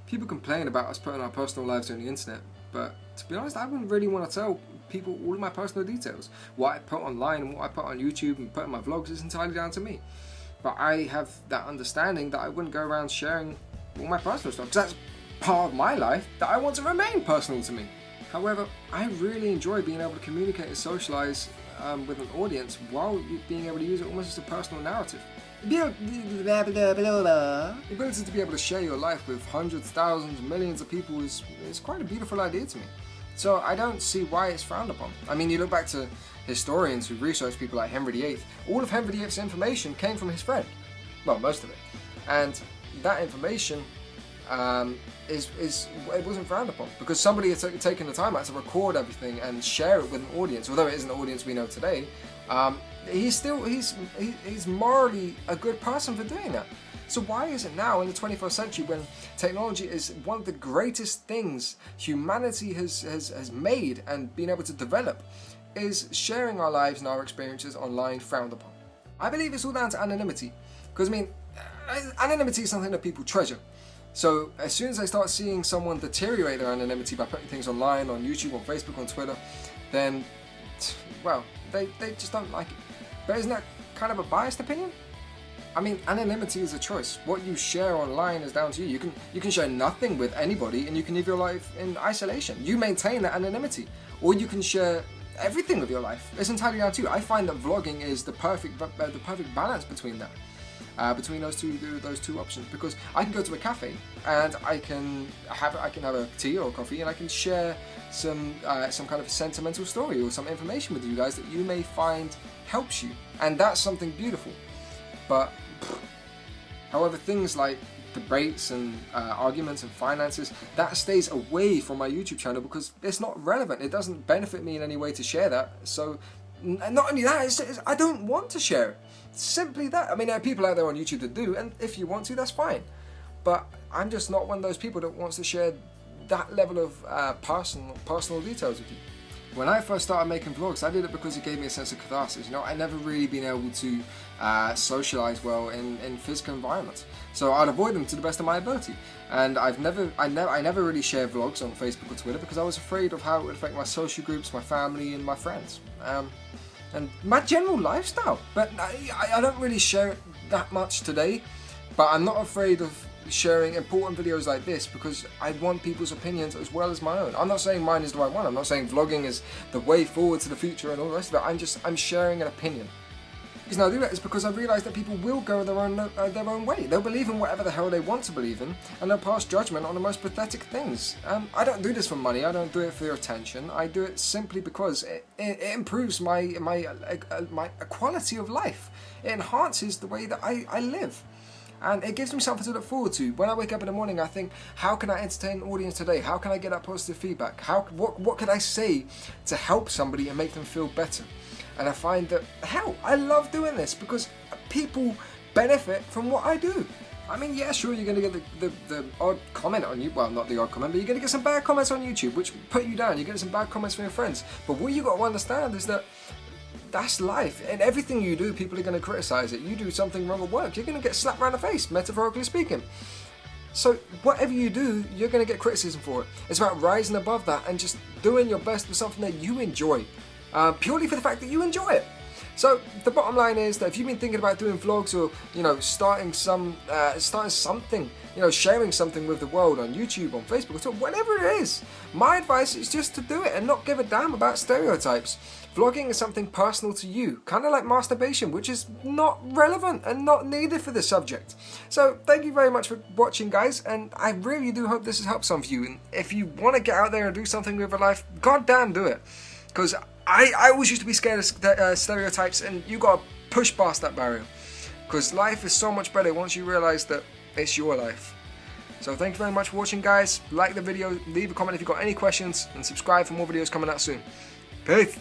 People complain about us putting our personal lives on the internet, but to be honest, I wouldn't really want to tell people all of my personal details. What I put online and what I put on YouTube and put in my vlogs is entirely down to me. But I have that understanding that I wouldn't go around sharing all my personal stuff, because that's part of my life that I want to remain personal to me. However, I really enjoy being able to communicate and socialize with an audience while being able to use it almost as a personal narrative. The ability to be able to share your life with hundreds, thousands, millions of people is quite a beautiful idea to me. So I don't see why it's frowned upon. I mean, you look back to historians who researched people like Henry VIII. All of Henry VIII's information came from his friend. Well, most of it. And that information it wasn't frowned upon because somebody had taken the time out to record everything and share it with an audience. Although it isn't the audience we know today, he's morally a good person for doing that. So why is it now in the 21st century, when technology is one of the greatest things humanity has made and been able to develop, is sharing our lives and our experiences online frowned upon? I believe it's all down to anonymity, because I mean, anonymity is something that people treasure. So as soon as they start seeing someone deteriorate their anonymity by putting things online, on YouTube, on Facebook, on Twitter, then, well, they just don't like it. But isn't that kind of a biased opinion? I mean, anonymity is a choice. What you share online is down to you. You can share nothing with anybody, and you can live your life in isolation. You maintain that anonymity, or you can share everything with your life. It's entirely down to you. I find that vlogging is the perfect balance between that. Between those two options, because I can go to a cafe and I can have a tea or a coffee, and I can share some kind of sentimental story or some information with you guys that you may find helps you, and that's something beautiful. But however, things like debates and arguments and finances, that stays away from my YouTube channel because it's not relevant. It doesn't benefit me in any way to share that. So not only that, I don't want to share it. Simply that. I mean, there are people out there on YouTube that do, and if you want to, that's fine. But I'm just not one of those people that wants to share that level of personal details with you. When I first started making vlogs, I did it because it gave me a sense of catharsis. You know, I'd never really been able to socialize well in physical environments, so I'd avoid them to the best of my ability. And I never really shared vlogs on Facebook or Twitter because I was afraid of how it would affect my social groups, my family, and my friends. And my general lifestyle. But I don't really share it that much today, but I'm not afraid of sharing important videos like this because I want people's opinions as well as my own. I'm not saying mine is the right one. I'm not saying vlogging is the way forward to the future and all the rest of it. I'm sharing an opinion. The reason I do that is because I realise that people will go their own way. They'll believe in whatever the hell they want to believe in, and they'll pass judgment on the most pathetic things. I don't do this for money. I don't do it for your attention. I do it simply because it improves my quality of life. It enhances the way that I live. And it gives me something to look forward to. When I wake up in the morning, I think, how can I entertain an audience today? How can I get that positive feedback? What can I say to help somebody and make them feel better? And I find that, hell, I love doing this because people benefit from what I do. I mean, yeah, sure, you're going to get the odd comment on you. Well, not the odd comment, but you're going to get some bad comments on YouTube, which put you down. You're getting some bad comments from your friends. But what you got to understand is that that's life. And everything you do, people are going to criticize it. You do something wrong at work, you're going to get slapped around the face, metaphorically speaking. So whatever you do, you're going to get criticism for it. It's about rising above that and just doing your best with something that you enjoy. Purely for the fact that you enjoy it. So the bottom line is that if you've been thinking about doing vlogs or starting something, sharing something with the world on YouTube, on Facebook, or whatever it is, my advice is just to do it and not give a damn about stereotypes. Vlogging is something personal to you, kind of like masturbation, which is not relevant and not needed for this subject. So thank you very much for watching, guys, and I really do hope this has helped some of you. And if you want to get out there and do something with your life, goddamn do it. Because I always used to be scared of stereotypes, and you got to push past that barrier. Because life is so much better once you realise that it's your life. So thank you very much for watching, guys. Like the video, leave a comment if you've got any questions, and subscribe for more videos coming out soon. Peace!